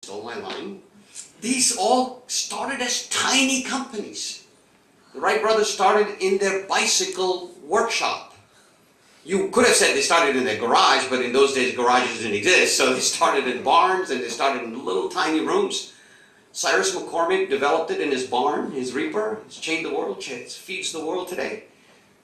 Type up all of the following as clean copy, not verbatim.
stole my line. These all started as tiny companies. The Wright brothers started in their bicycle workshop. You could have said they started in their garage, but in those days garages didn't exist, so they started in barns and they started in little tiny rooms. Cyrus McCormick developed it in his barn, his reaper. It's changed the world, it feeds the world today.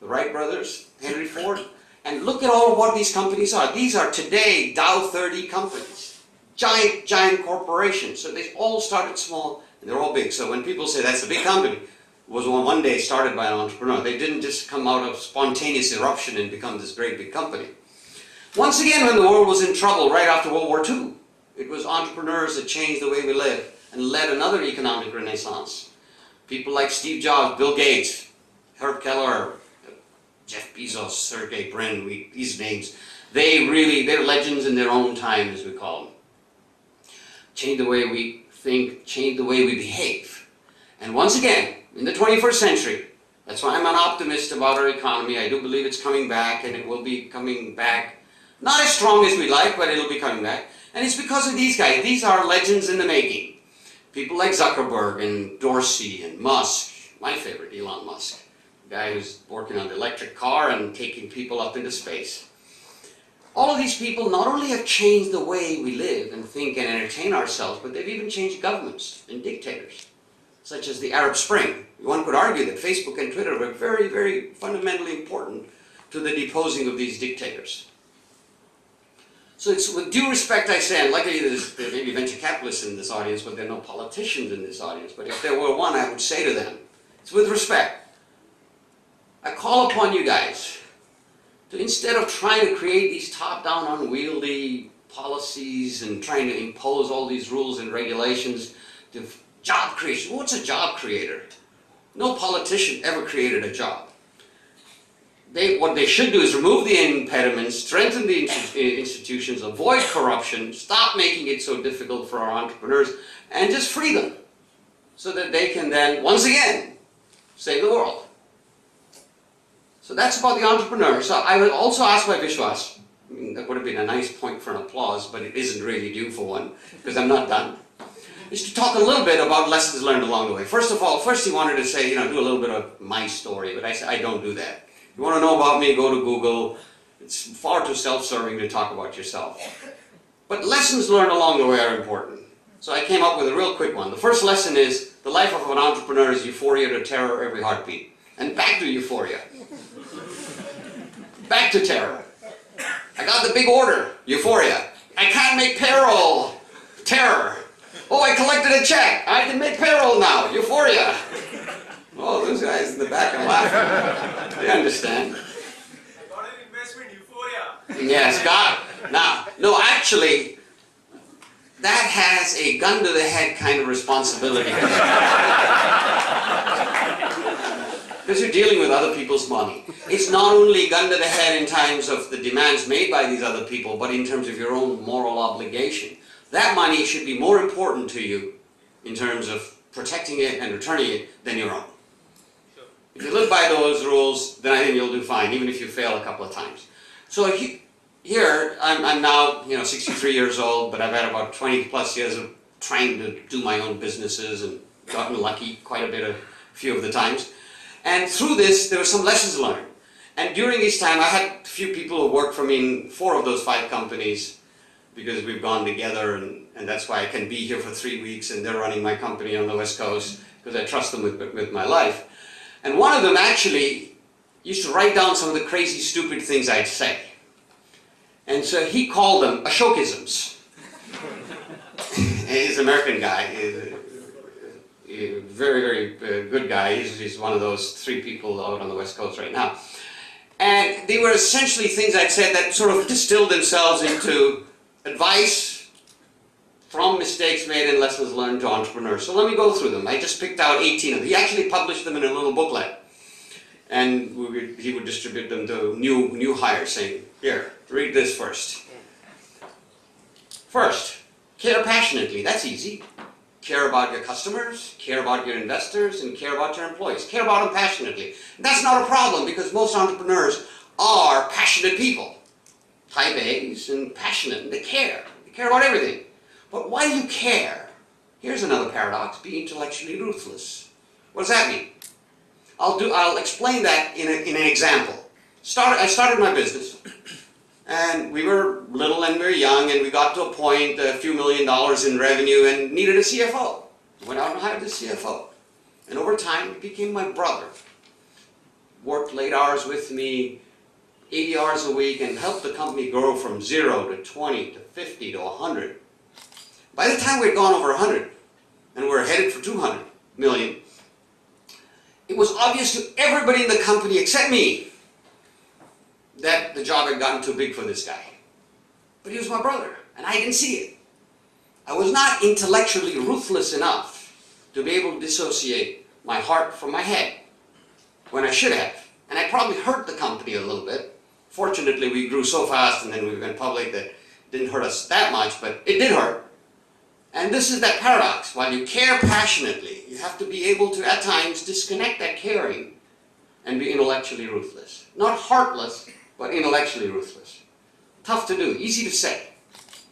The Wright brothers, Henry Ford. And look at all of what these companies are. These are today Dow 30 companies. Giant, giant corporations. So they all started small and they're all big. So when people say that's a big company, it was one day started by an entrepreneur. They didn't just come out of spontaneous eruption and become this great big company. Once again, when the world was in trouble right after World War II, it was entrepreneurs that changed the way we live and led another economic renaissance. People like Steve Jobs, Bill Gates, Herb Keller, Jeff Bezos, Sergey Brin, these names, they're legends in their own time, as we call them. Change the way we think, change the way we behave. And once again, in the 21st century, that's why I'm an optimist about our economy. I do believe it's coming back, and it will be coming back, not as strong as we'd like, but it'll be coming back. And it's because of these guys. These are legends in the making. People like Zuckerberg and Dorsey and Musk, my favorite, Elon Musk, the guy who's working on the electric car and taking people up into space. All of these people not only have changed the way we live and think and entertain ourselves, but they've even changed governments and dictators, such as the Arab Spring. One could argue that Facebook and Twitter were very, very fundamentally important to the deposing of these dictators. So it's with due respect I say, and luckily there may be venture capitalists in this audience, but there are no politicians in this audience, but if there were one, I would say to them, it's with respect. I call upon you guys to, instead of trying to create these top-down unwieldy policies and trying to impose all these rules and regulations, to job creation. What's a job creator? No politician ever created a job. What they should do is remove the impediments, strengthen the institutions, avoid corruption, stop making it so difficult for our entrepreneurs, and just free them so that they can then, once again, save the world. So that's about the entrepreneur. So I would also ask my Vishwas, that would have been a nice point for an applause, but it isn't really due for one, because I'm not done, is to talk a little bit about lessons learned along the way. First of all, first he wanted to say, do a little bit of my story, but I said, I don't do that. If you want to know about me, go to Google. It's far too self-serving to talk about yourself. But lessons learned along the way are important. So I came up with a real quick one. The first lesson is, the life of an entrepreneur is euphoria to terror every heartbeat. And back to euphoria. Back to terror. I got the big order, euphoria. I can't make payroll, terror. Oh, I collected a check. I can make payroll now, euphoria. Oh, those guys in the back are laughing. They understand. I got an investment, euphoria. Yes, got it. Now, no, actually, that has a gun to the head kind of responsibility. Because you're dealing with other people's money. It's not only gun to the head in terms of the demands made by these other people, but in terms of your own moral obligation. That money should be more important to you in terms of protecting it and returning it than your own. If you live by those rules, then I think you'll do fine, even if you fail a couple of times. So here, I'm now 63 years old, but I've had about 20 plus years of trying to do my own businesses and gotten lucky quite a few of the times. And through this, there were some lessons learned. And during this time, I had a few people who worked for me in 4 of those 5 companies, because we've gone together, and that's why I can be here for 3 weeks, and they're running my company on the West Coast, because I trust them with my life. And one of them actually used to write down some of the crazy, stupid things I'd say. And so he called them Ashokisms. He's an American guy. He's a very, very good guy. He's one of those 3 people out on the West Coast right now. And they were essentially things I'd said that sort of distilled themselves into advice from mistakes made and lessons learned to entrepreneurs. So let me go through them. I just picked out 18 of them. He actually published them in a little booklet. And he would distribute them to new hires, saying, here, read this first. First, care passionately. That's easy. Care about your customers, care about your investors, and care about your employees. Care about them passionately. And that's not a problem, because most entrepreneurs are passionate people. Type A's and passionate, and they care. They care about everything. But while you care, here's another paradox: be intellectually ruthless. What does that mean? I'll explain that in an example. I started my business, and we were little and we were young, and we got to a point, a few $1 million in revenue, and needed a CFO. Went out and hired a CFO. And over time, he became my brother. Worked late hours with me, 80 hours a week, and helped the company grow from 0 to 20 to 50 to 100. By the time we'd gone over 100, and we were headed for 200 million, it was obvious to everybody in the company except me that the job had gotten too big for this guy. But he was my brother, and I didn't see it. I was not intellectually ruthless enough to be able to dissociate my heart from my head when I should have. And I probably hurt the company a little bit. Fortunately, we grew so fast and then we went public that it didn't hurt us that much, but it did hurt. And this is that paradox. While you care passionately, you have to be able to, at times, disconnect that caring and be intellectually ruthless. Not heartless, but intellectually ruthless. Tough to do, easy to say.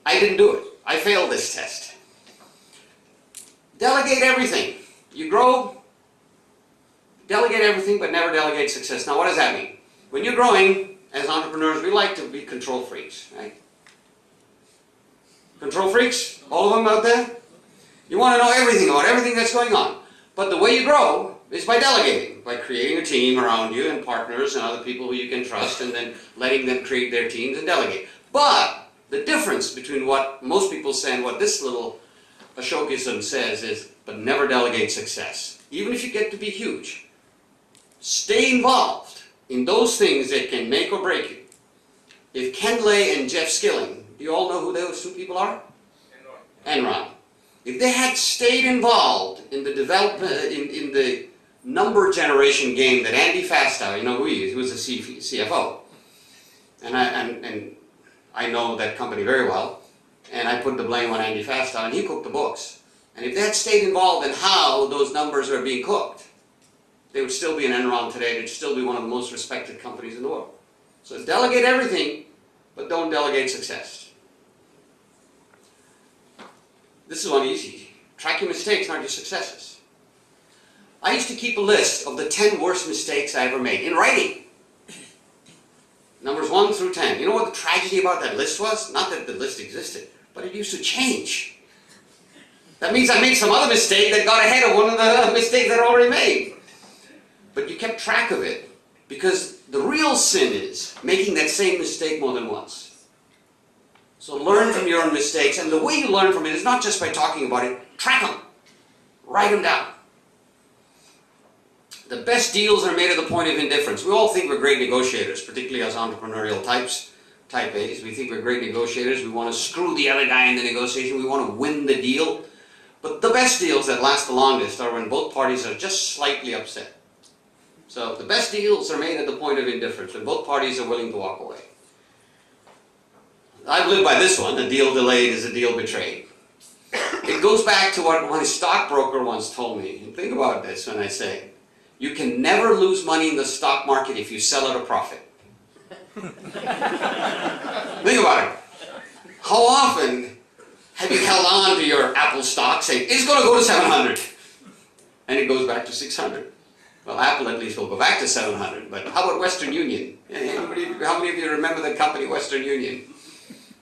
I didn't do it. I failed this test. Delegate everything. You grow, delegate everything, but never delegate success. Now, what does that mean? When you're growing, as entrepreneurs, we like to be control freaks, right? Control freaks? All of them out there? You want to know everything about everything that's going on. But the way you grow is by delegating, by creating a team around you and partners and other people who you can trust, and then letting them create their teams and delegate. But the difference between what most people say and what this little Ashokism says is, but never delegate success. Even if you get to be huge, stay involved in those things that can make or break you. If Ken Lay and Jeff Skilling, do you all know who those two people are? Enron. If they had stayed involved in the development, in the number generation game that Andy Fastow, you know who he is, he was a CFO. And I know that company very well. And I put the blame on Andy Fastow, and he cooked the books. And if they had stayed involved in how those numbers are being cooked, they would still be in Enron today. They'd still be one of the most respected companies in the world. So delegate everything, but don't delegate success. This is one easy. Track your mistakes, not your successes. I used to keep a list of the 10 worst mistakes I ever made in writing. Numbers 1 through 10. You know what the tragedy about that list was? Not that the list existed, but it used to change. That means I made some other mistake that got ahead of one of the mistakes I'd already made. But you kept track of it, because the real sin is making that same mistake more than once. So learn from your own mistakes, and the way you learn from it is not just by talking about it. Track them. Write them down. The best deals are made at the point of indifference. We all think we're great negotiators, particularly as entrepreneurial types, type A's. We think we're great negotiators. We want to screw the other guy in the negotiation. We want to win the deal. But the best deals that last the longest are when both parties are just slightly upset. So the best deals are made at the point of indifference, when both parties are willing to walk away. I've lived by this one: a deal delayed is a deal betrayed. It goes back to what my stockbroker once told me. And think about this when I say, you can never lose money in the stock market if you sell at a profit. Think about it. How often have you held on to your Apple stock saying, it's going to go to 700, and it goes back to 600? Well, Apple at least will go back to 700, but how about Western Union? How many of you remember the company Western Union?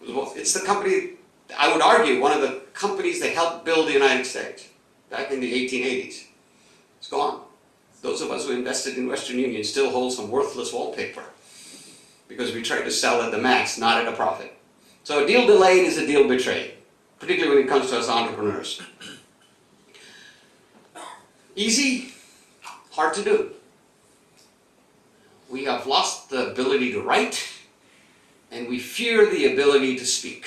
It's the company, I would argue, one of the companies that helped build the United States back in the 1880s. It's gone. Those of us who invested in Western Union still hold some worthless wallpaper because we tried to sell at the max, not at a profit. So a deal delayed is a deal betrayed, particularly when it comes to us entrepreneurs. Easy, hard to do. We have lost the ability to write, and we fear the ability to speak.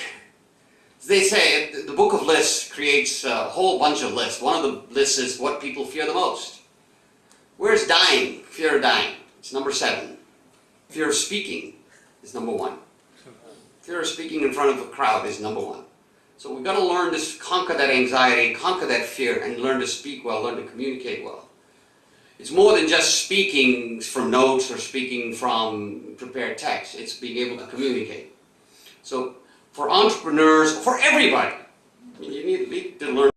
They say the book of lists creates a whole bunch of lists. One of the lists is what people fear the most. Where's dying? Fear of dying. It's number 7. Fear of speaking is number 1. Fear of speaking in front of a crowd is number 1. So we've got to learn to conquer that anxiety, conquer that fear, and learn to speak well, learn to communicate well. It's more than just speaking from notes or speaking from prepared text. It's being able to communicate. So for entrepreneurs, for everybody, You need to learn.